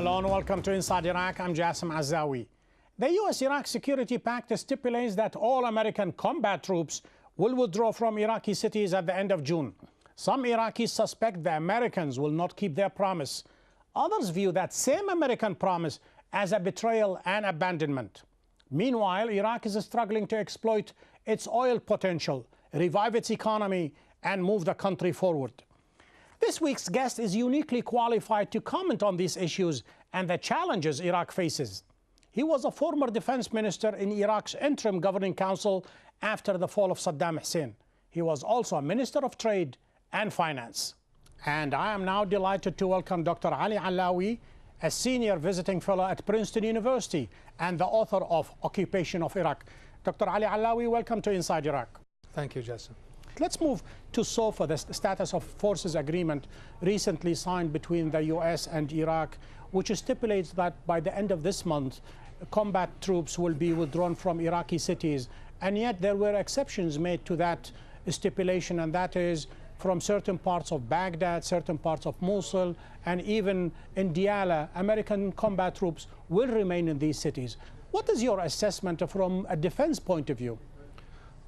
Hello and welcome to Inside Iraq. I'm Jassim Allawi. The U.S.-Iraq Security Pact stipulates that all American combat troops will withdraw from Iraqi cities at the end of June. Some Iraqis suspect the Americans will not keep their promise. Others view that same American promise as a betrayal and abandonment. Meanwhile, Iraq is struggling to exploit its oil potential, revive its economy, and move the country forward. This week's guest is uniquely qualified to comment on these issues and the challenges Iraq faces. He was a former defense minister in Iraq's interim governing council after the fall of Saddam Hussein. He was also a minister of trade and finance. And I am now delighted to welcome Dr. Ali Allawi, a senior visiting fellow at Princeton University and the author of Occupation of Iraq. Dr. Ali Allawi, welcome to Inside Iraq. Thank you, Jason. Let's move to SOFA, the Status of Forces Agreement recently signed between the US and Iraq, which stipulates that by the end of this month, combat troops will be withdrawn from Iraqi cities. And yet there were exceptions made to that stipulation, and that is from certain parts of Baghdad, certain parts of Mosul, and even in Diyala, American combat troops will remain in these cities. What is your assessment from a defense point of view?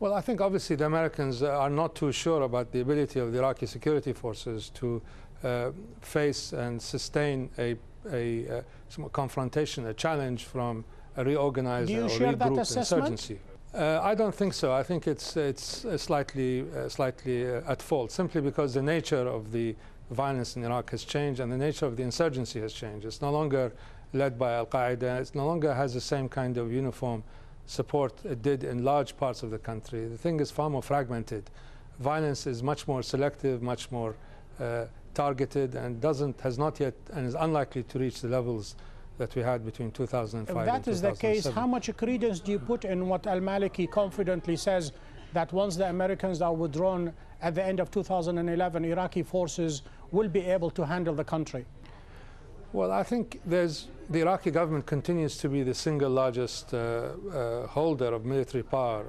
Well, I think obviously the Americans are not too sure about the ability of the Iraqi security forces to face and sustain a confrontation, a challenge from a reorganized or regrouped insurgency. I don't think so. I think it's slightly at fault, simply because the nature of the violence in Iraq has changed and the nature of the insurgency has changed. It's no longer led by Al-Qaeda. It no longer has the same kind of uniform support it did in large parts of the country. The thing is far more fragmented. Violence is much more selective, much more targeted, and has not yet and is unlikely to reach the levels that we had between 2005 and 2007. If that is the case, how much credence do you put in what al-Maliki confidently says that once the Americans are withdrawn at the end of 2011, Iraqi forces will be able to handle the country? Well, I think the Iraqi government continues to be the single largest holder of military power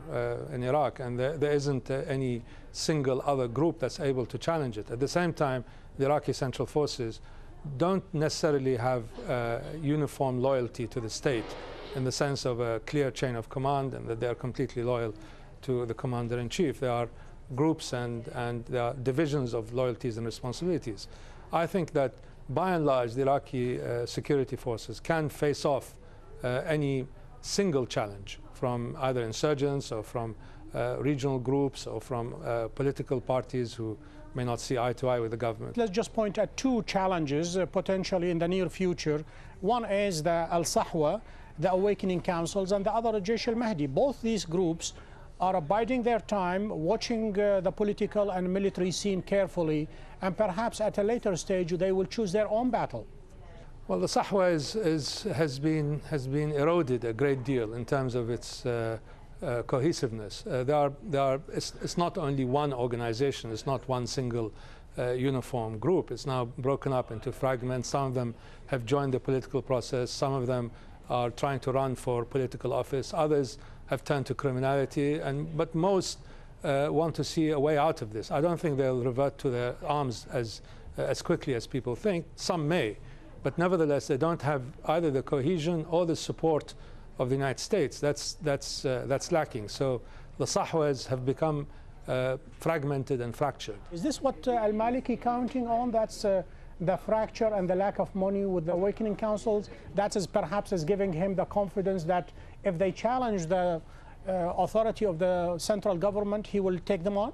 in Iraq, and there isn't any single other group that's able to challenge it. At the same time, the Iraqi Central Forces don't necessarily have uniform loyalty to the state in the sense of a clear chain of command and that they're completely loyal to the commander-in-chief. There are groups and there are divisions of loyalties and responsibilities. I think that by and large, the Iraqi security forces can face off any single challenge from either insurgents or from regional groups or from political parties who may not see eye to eye with the government. Let's just point at two challenges potentially in the near future. One is the Al-Sahwa, the Awakening Councils, and the other Jaish al-Mahdi. Both these groups are abiding their time, watching the political and military scene carefully, and perhaps at a later stage they will choose their own battle. Well, the Sahwa has been eroded a great deal in terms of its cohesiveness. It's not only one organization, it's not one single uniform group. It's now broken up into fragments. Some of them have joined the political process, some of them are trying to run for political office, others have turned to criminality, but most want to see a way out of this. I don't think they'll revert to their arms as quickly as people think. Some may, but nevertheless they don't have either the cohesion or the support of the United States. That's lacking. So the Sahwas have become fragmented and fractured. Is this what al-Maliki counting on? That's the fracture and the lack of money with the Awakening Councils? That is perhaps giving him the confidence that if they challenge the authority of the central government, he will take them on?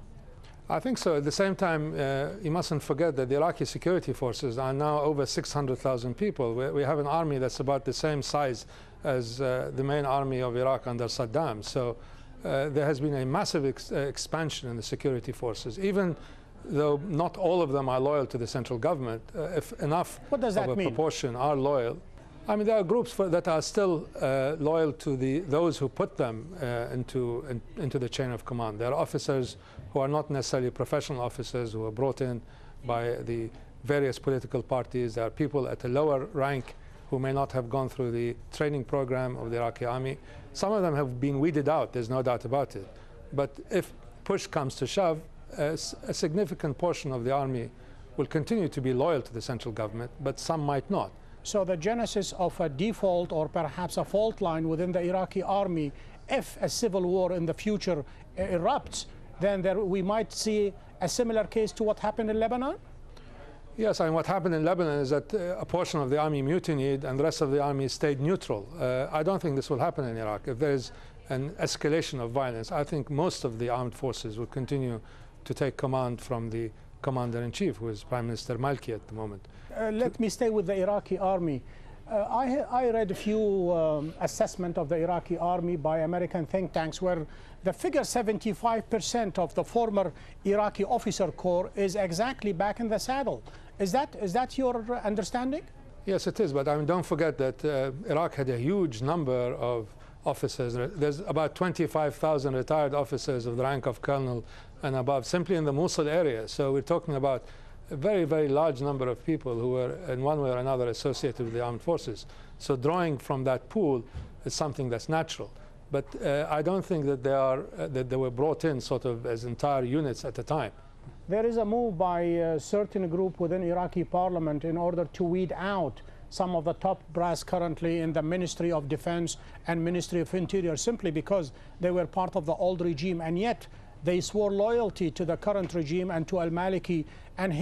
I think so. At the same time, you mustn't forget that the Iraqi security forces are now over 600,000 people. We have an army that's about the same size as the main army of Iraq under Saddam. So there has been a massive expansion in the security forces. Even though not all of them are loyal to the central government, if enough of a proportion are loyal. I mean, there are groups that are still loyal to those who put them into the chain of command. There are officers who are not necessarily professional officers who are brought in by the various political parties. There are people at a lower rank who may not have gone through the training program of the Iraqi army. Some of them have been weeded out, there's no doubt about it. But if push comes to shove, a significant portion of the army will continue to be loyal to the central government, but some might not. So the genesis of a default or perhaps a fault line within the Iraqi army, if a civil war in the future erupts, then we might see a similar case to what happened in Lebanon? Yes, and what happened in Lebanon is that a portion of the army mutinied and the rest of the army stayed neutral. I don't think this will happen in Iraq. If there is an escalation of violence, I think most of the armed forces will continue to take command from the commander-in-chief, who is Prime Minister Maliki at the moment. Let me stay with the Iraqi army. I read a few assessment of the Iraqi army by American think tanks where the figure 75% of the former Iraqi officer corps is exactly back in the saddle. Is that your understanding? Yes, it is, but I mean, don't forget that Iraq had a huge number of officers. There's about 25,000 retired officers of the rank of colonel and above simply in the Mosul area. So we're talking about a very, very large number of people who were in one way or another associated with the armed forces. So drawing from that pool is something that's natural. But I don't think that they were brought in sort of as entire units at the time. There is a move by a certain group within Iraqi parliament in order to weed out some of the top brass currently in the Ministry of Defense and Ministry of Interior simply because they were part of the old regime, and yet they swore loyalty to the current regime and to al-Maliki, and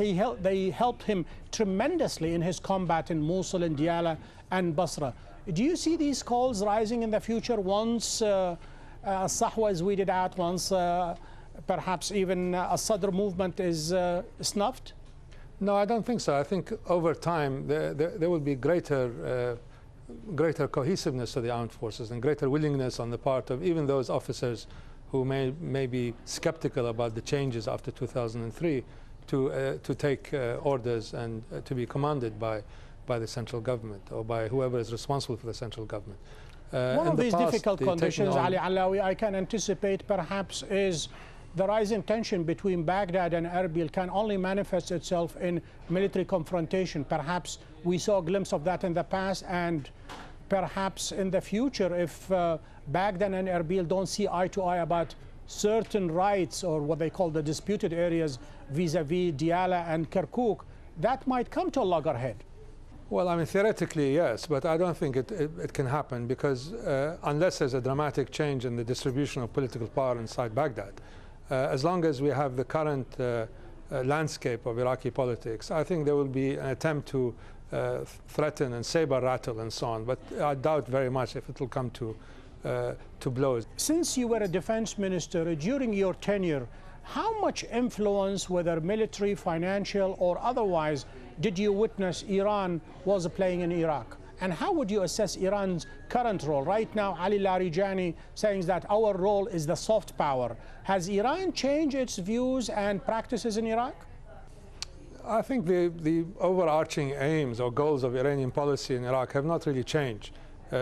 they helped him tremendously in his combat in Mosul and Diyala and Basra. Do you see these calls rising in the future once Sahwa is weeded out, once perhaps even a Sadr movement is snuffed? No, I don't think so. I think over time there will be greater cohesiveness of the armed forces and greater willingness on the part of even those officers who may be skeptical about the changes after 2003 to take orders and to be commanded by the central government or by whoever is responsible for the central government. One of these difficult conditions, Ali Allawi, I can anticipate perhaps is the rising tension between Baghdad and Erbil can only manifest itself in military confrontation. Perhaps we saw a glimpse of that in the past, and perhaps in the future, if Baghdad and Erbil don't see eye to eye about certain rights or what they call the disputed areas vis-a-vis Diyala and Kirkuk, that might come to a loggerhead. Well, I mean, theoretically, yes, but I don't think it can happen because unless there's a dramatic change in the distribution of political power inside Baghdad, as long as we have the current landscape of Iraqi politics, I think there will be an attempt to threaten and saber rattle and so on, but I doubt very much if it will come to blows. Since you were a defense minister during your tenure, how much influence, whether military, financial, or otherwise, did you witness Iran was playing in Iraq? And how would you assess Iran's current role? Right now, Ali Larijani saying that our role is the soft power. Has Iran changed its views and practices in Iraq? I think the overarching aims or goals of Iranian policy in Iraq have not really changed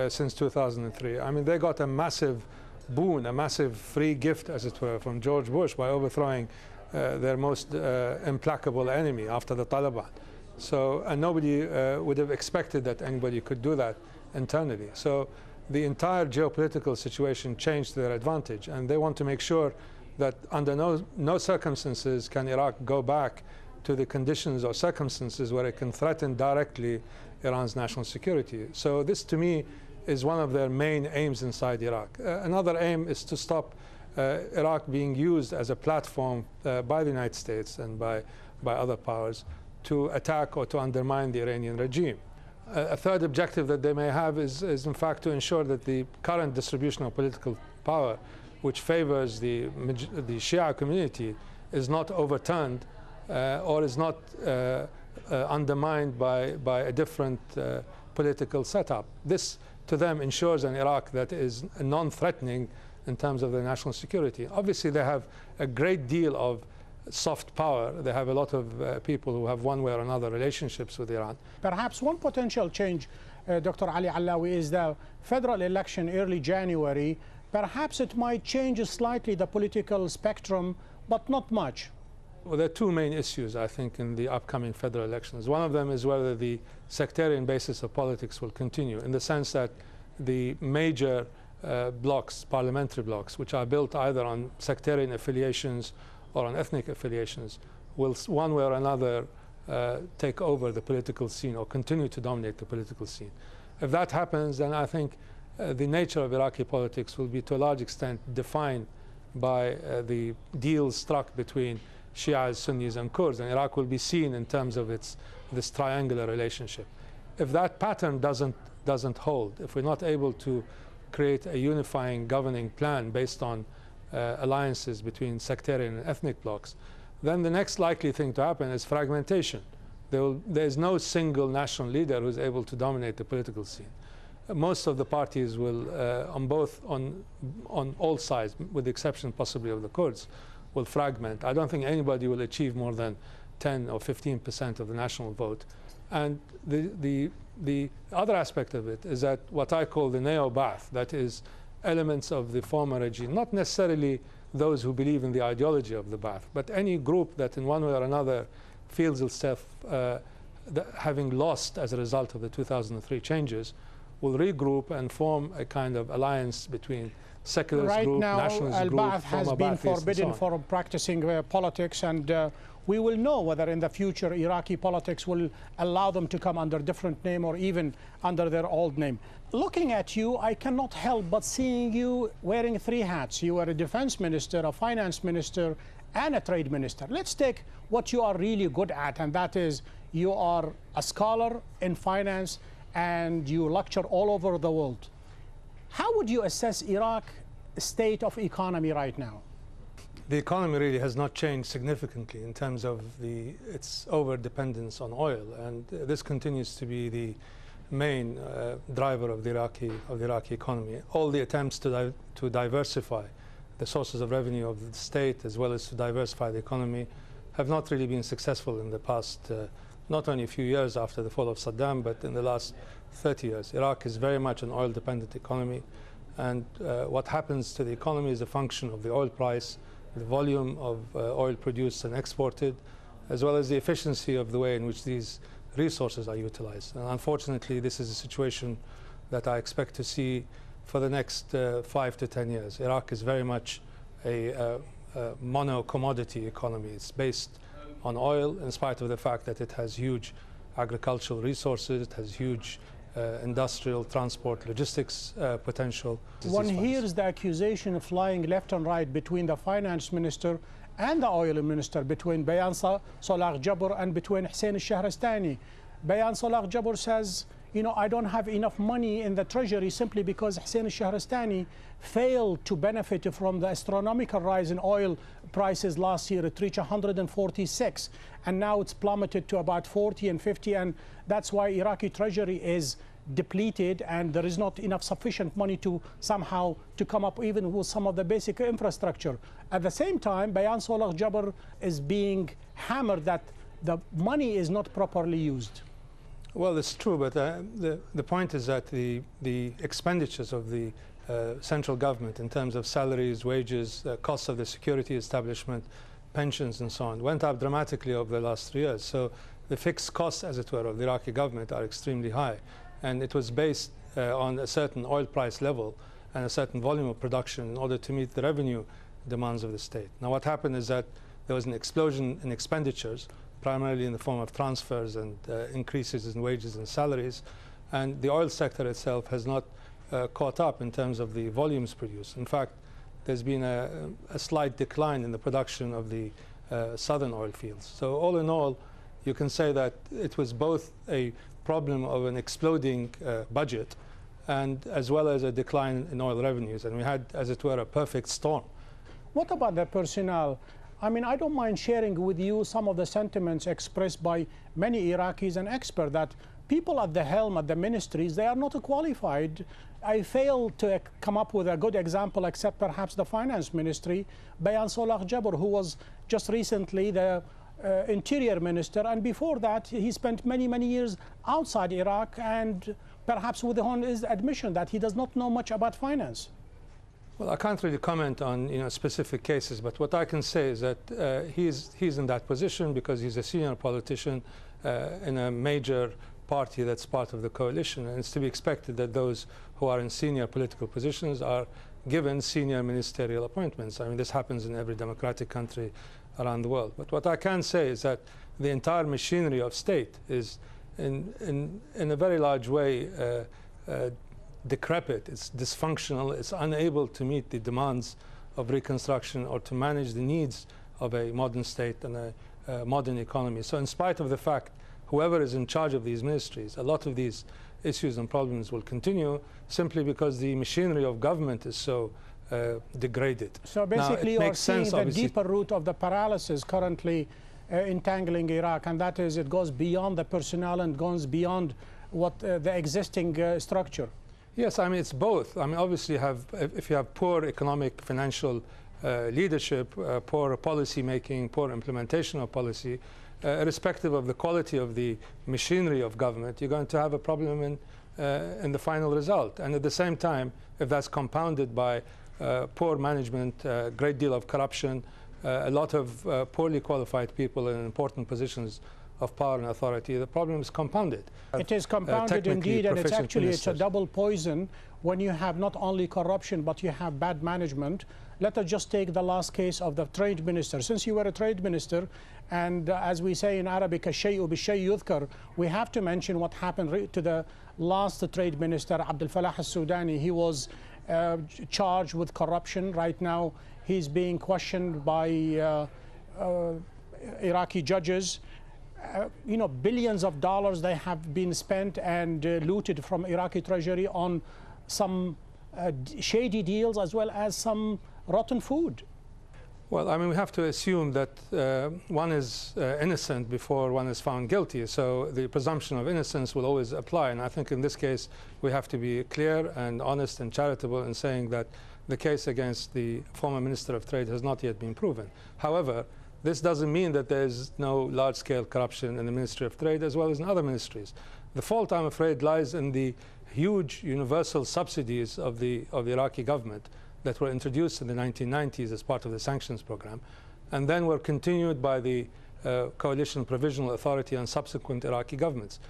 since 2003. I mean, they got a massive boon, a massive free gift, as it were, from George Bush by overthrowing their most implacable enemy after the Taliban. So, and nobody would have expected that anybody could do that internally. So the entire geopolitical situation changed to their advantage, and they want to make sure that under no circumstances can Iraq go back to the conditions or circumstances where it can threaten directly Iran's national security. So this, to me, is one of their main aims inside Iraq. Another aim is to stop Iraq being used as a platform by the United States and by other powers to attack or to undermine the Iranian regime. A third objective that they may have is in fact to ensure that the current distribution of political power, which favors the Shia community, is not overturned or is not undermined by a different political setup. This, to them, ensures an Iraq that is non-threatening in terms of their national security. Obviously, they have a great deal of soft power. They have a lot of people who have one way or another relationships with Iran. Perhaps one potential change, Dr. Ali Allawi, is the federal election early January. Perhaps it might change slightly the political spectrum, but not much. Well, there are two main issues, I think, in the upcoming federal elections. One of them is whether the sectarian basis of politics will continue, in the sense that the major blocks, parliamentary blocks, which are built either on sectarian affiliations or on ethnic affiliations, will one way or another take over the political scene or continue to dominate the political scene. If that happens, then I think the nature of Iraqi politics will be to a large extent defined by the deals struck between Shias, Sunnis, and Kurds, and Iraq will be seen in terms of this triangular relationship. If that pattern doesn't hold, if we're not able to create a unifying governing plan based on alliances between sectarian and ethnic blocs, then the next likely thing to happen is fragmentation. There's no single national leader who's able to dominate the political scene. Most of the parties will, on all sides, with the exception possibly of the Kurds, will fragment. I don't think anybody will achieve more than 10 or 15% of the national vote. And the other aspect of it is that what I call the neo-Ba'ath, that is elements of the former regime, not necessarily those who believe in the ideology of the Ba'ath, but any group that in one way or another feels itself having lost as a result of the 2003 changes, will regroup and form a kind of alliance between secularist group, nationalist group, Al-Ba'ath has been forbidden for practicing politics, and we will know whether in the future Iraqi politics will allow them to come under different name or even under their old name. Looking at you, I cannot help but seeing you wearing three hats. You are a defense minister, a finance minister, and a trade minister. Let's take what you are really good at, and that is you are a scholar in finance and you lecture all over the world. How would you assess Iraq's state of economy right now? The economy really has not changed significantly in terms of its over-dependence on oil, and this continues to be the main driver of the Iraqi economy. All the attempts to diversify the sources of revenue of the state, as well as to diversify the economy, have not really been successful in the past, not only a few years after the fall of Saddam, but in the last 30 years. Iraq is very much an oil-dependent economy, and what happens to the economy is a function of the oil price, the volume of oil produced and exported, as well as the efficiency of the way in which these resources are utilized. And unfortunately, this is a situation that I expect to see for the next 5 to 10 years. Iraq is very much a mono-commodity economy. It's based on oil, in spite of the fact that it has huge agricultural resources, it has huge industrial, transport, logistics potential. One hears the accusation flying left and right between the finance minister and the oil minister, between Bayan Salah Jabr and between Hussein al-Shahrastani. Bayan Salah Jabr says, you know, I don't have enough money in the treasury simply because Hussein al-Shahrastani failed to benefit from the astronomical rise in oil prices last year. It reached 146, and now it's plummeted to about 40 and 50, and that's why Iraqi treasury is depleted, and there is not enough sufficient money to somehow to come up even with some of the basic infrastructure. At the same time, Bayan Salah Jabr is being hammered that the money is not properly used. Well, it's true, but the point is that the expenditures of the central government in terms of salaries, wages, costs of the security establishment, pensions and so on went up dramatically over the last 3 years. So the fixed costs, as it were, of the Iraqi government are extremely high. And it was based on a certain oil price level and a certain volume of production in order to meet the revenue demands of the state. Now, what happened is that there was an explosion in expenditures, primarily in the form of transfers and increases in wages and salaries. And the oil sector itself has not caught up in terms of the volumes produced. In fact, there's been a slight decline in the production of the southern oil fields. So all in all, you can say that it was both a problem of an exploding budget and as well as a decline in oil revenues. And we had, as it were, a perfect storm. What about the personnel? I mean, I don't mind sharing with you some of the sentiments expressed by many Iraqis and experts that people at the helm at the ministries, they are not qualified. I fail to come up with a good example except perhaps the finance ministry. Bayan Salah Jabr, who was just recently the interior minister, and before that he spent many years outside Iraq, and perhaps with his admission that he does not know much about finance. Well, I can't really comment on specific cases, but what I can say is that he's in that position because he's a senior politician in a major party that's part of the coalition, and it's to be expected that those who are in senior political positions are given senior ministerial appointments. I mean, this happens in every democratic country around the world. But what I can say is that the entire machinery of state is in a very large way decrepit, it's dysfunctional, it's unable to meet the demands of reconstruction or to manage the needs of a modern state and a modern economy. So in spite of the fact whoever is in charge of these ministries, a lot of these issues and problems will continue simply because the machinery of government is so degraded. So basically you are seeing the deeper root of the paralysis currently entangling Iraq, and that is it goes beyond the personnel and goes beyond what the existing structure. Yes, I mean it's both. I mean obviously if you have poor economic, financial leadership, poor policy making, poor implementation of policy, irrespective of the quality of the machinery of government, you're going to have a problem in the final result. And at the same time, if that's compounded by poor management, a great deal of corruption, a lot of poorly qualified people in important positions of power and authority, the problem is compounded. It is compounded indeed, and it's a double poison when you have not only corruption but you have bad management. Let us just take the last case of the trade minister. Since you were a trade minister, and as we say in Arabic, الشيء بالشيء يذكر, we have to mention what happened to the last trade minister, Abdel Falah al-Sudani. He was charged with corruption. Right now he's being questioned by Iraqi judges. You know, billions of dollars they have been spent and looted from Iraqi treasury on some shady deals as well as some rotten food. Well, I mean, we have to assume that one is innocent before one is found guilty. So the presumption of innocence will always apply. And I think in this case, we have to be clear and honest and charitable in saying that the case against the former Minister of Trade has not yet been proven. However, this doesn't mean that there is no large-scale corruption in the Ministry of Trade as well as in other ministries. The fault, I'm afraid, lies in the huge universal subsidies of the Iraqi government that were introduced in the 1990s as part of the sanctions program, and then were continued by the Coalition Provisional Authority and subsequent Iraqi governments.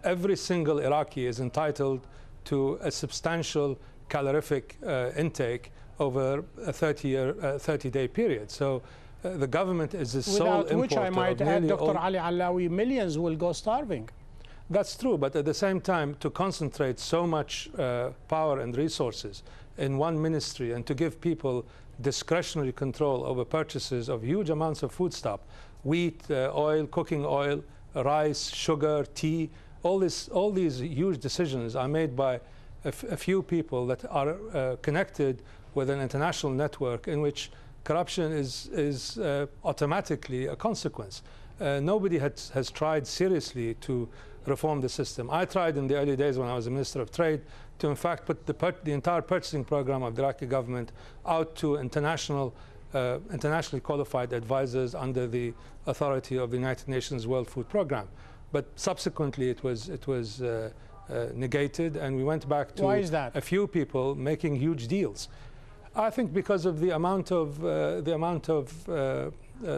Every single Iraqi is entitled to a substantial calorific intake over a 30-day period. So the government is the sole importer. Without which I might add, Dr. Ali Allawi, millions will go starving. That's true, but at the same time, to concentrate so much power and resources in one ministry and to give people discretionary control over purchases of huge amounts of foodstuff, wheat, oil, cooking oil, rice, sugar, tea, all these huge decisions are made by a few people that are connected with an international network in which corruption is automatically a consequence. Nobody has tried seriously to reform the system. I tried in the early days when I was a Minister of Trade to in fact put the entire purchasing program of the Iraqi government out to internationally qualified advisors under the authority of the United Nations World Food Programme. But subsequently it was negated, and we went back to a few people making huge deals. I think because of the amount of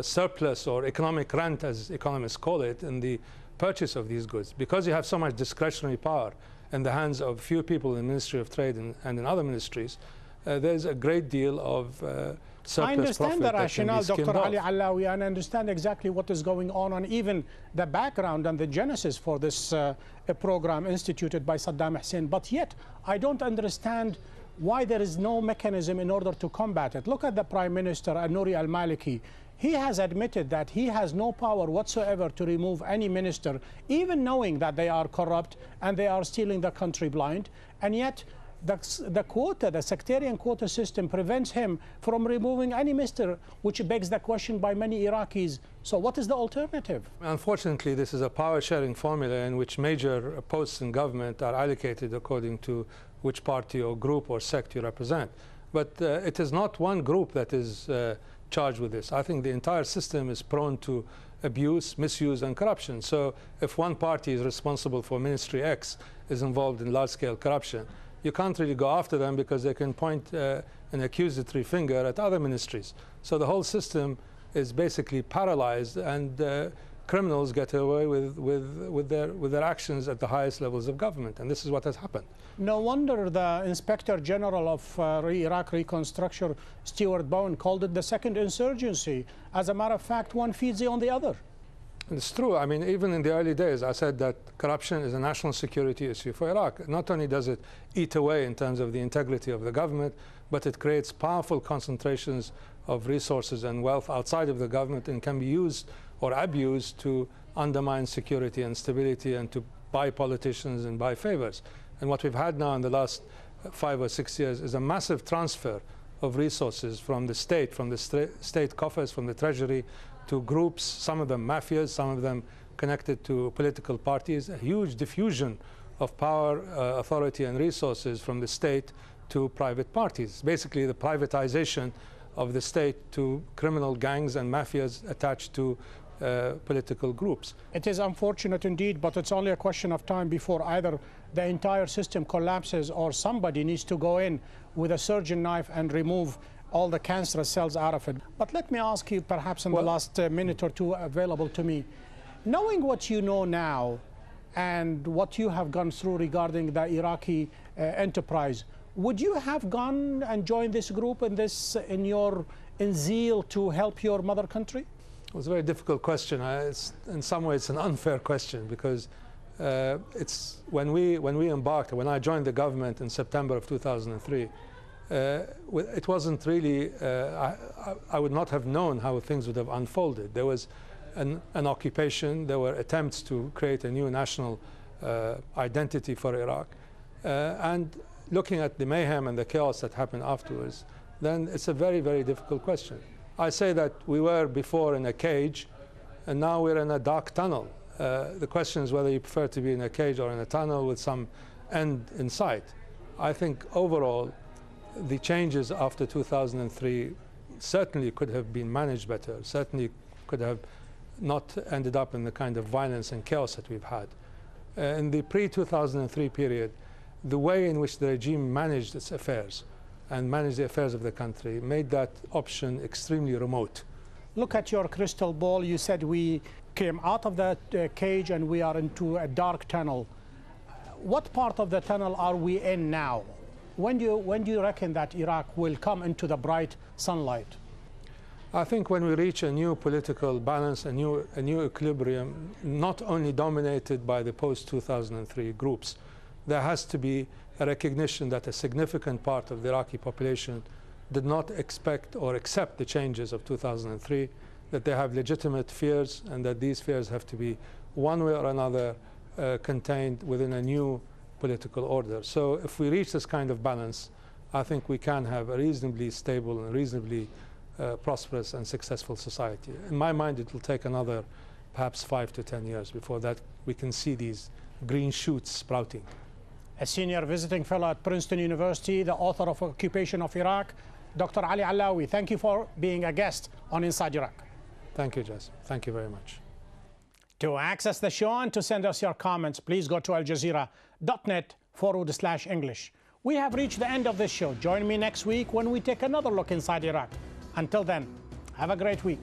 surplus or economic rent, as economists call it, in the purchase of these goods. Because you have so much discretionary power in the hands of few people in the Ministry of Trade and in other ministries, there's a great deal of surplus profit. I understand the rationale, Dr. Ali Allawi, and I understand exactly what is going on and even the background and the genesis for this program instituted by Saddam Hussein. But yet, I don't understand why there is no mechanism in order to combat it. Look at the Prime Minister, Nouri al-Maliki. He has admitted that he has no power whatsoever to remove any minister, even knowing that they are corrupt and they are stealing the country blind. And yet, the sectarian quota system prevents him from removing any minister, which begs the question by many Iraqis. So what is the alternative? Unfortunately, this is a power-sharing formula in which major posts in government are allocated according to which party or group or sect you represent. But it is not one group that is charged with this. I think the entire system is prone to abuse, misuse, and corruption. So if one party is responsible for Ministry X is involved in large-scale corruption, you can't really go after them because they can point an accusatory finger at other ministries. So the whole system is basically paralyzed, and criminals get away with their actions at the highest levels of government, and this is what has happened. No wonder the Inspector General of Iraq Reconstruction, Stuart Bowen, called it the second insurgency. As a matter of fact, one feeds on the other. It's true. I mean, even in the early days, I said that corruption is a national security issue for Iraq. Not only does it eat away in terms of the integrity of the government, but it creates powerful concentrations of resources and wealth outside of the government and can be used or abused to undermine security and stability and to buy politicians and buy favors. And what we've had now in the last 5 or 6 years is a massive transfer of resources from the state, state coffers, from the treasury, to groups, some of them mafias, some of them connected to political parties, a huge diffusion of power, authority and resources from the state to private parties. Basically the privatization of the state to criminal gangs and mafias attached to political groups. It is unfortunate indeed, but it's only a question of time before either the entire system collapses or somebody needs to go in with a surgeon knife and remove all the cancerous cells out of it. But let me ask you, perhaps in the last minute or two available to me, knowing what you know now and what you have gone through regarding the Iraqi enterprise, would you have gone and joined this group in zeal to help your mother country? It was a very difficult question. In some ways, it's an unfair question because when I joined the government in September of 2003, it wasn't really, I would not have known how things would have unfolded. There was an occupation, there were attempts to create a new national identity for Iraq. And looking at the mayhem and the chaos that happened afterwards, then it's a very, very difficult question. I say that we were before in a cage, and now we're in a dark tunnel. The question is whether you prefer to be in a cage or in a tunnel with some end in sight. I think overall, the changes after 2003 certainly could have been managed better, certainly could have not ended up in the kind of violence and chaos that we've had. In the pre-2003 period, the way in which the regime managed its affairs and managed the affairs of the country made that option extremely remote. Look at your crystal ball. You said we came out of that cage and we are into a dark tunnel. What part of the tunnel are we in now? When do you reckon that Iraq will come into the bright sunlight? I think when we reach a new political balance, a new equilibrium, not only dominated by the post-2003 groups, there has to be a recognition that a significant part of the Iraqi population did not expect or accept the changes of 2003, that they have legitimate fears and that these fears have to be one way or another contained within a new political order. So if we reach this kind of balance, I think we can have a reasonably stable and reasonably prosperous and successful society. In my mind, it will take another perhaps 5 to 10 years before that we can see these green shoots sprouting. A senior visiting fellow at Princeton University, the author of Occupation of Iraq, Dr. Ali Allawi, thank you for being a guest on Inside Iraq. Thank you, Jess. Thank you very much. To access the show and to send us your comments, please go to aljazeera.net/English. We have reached the end of this show. Join me next week when we take another look inside Iraq. Until then, have a great week.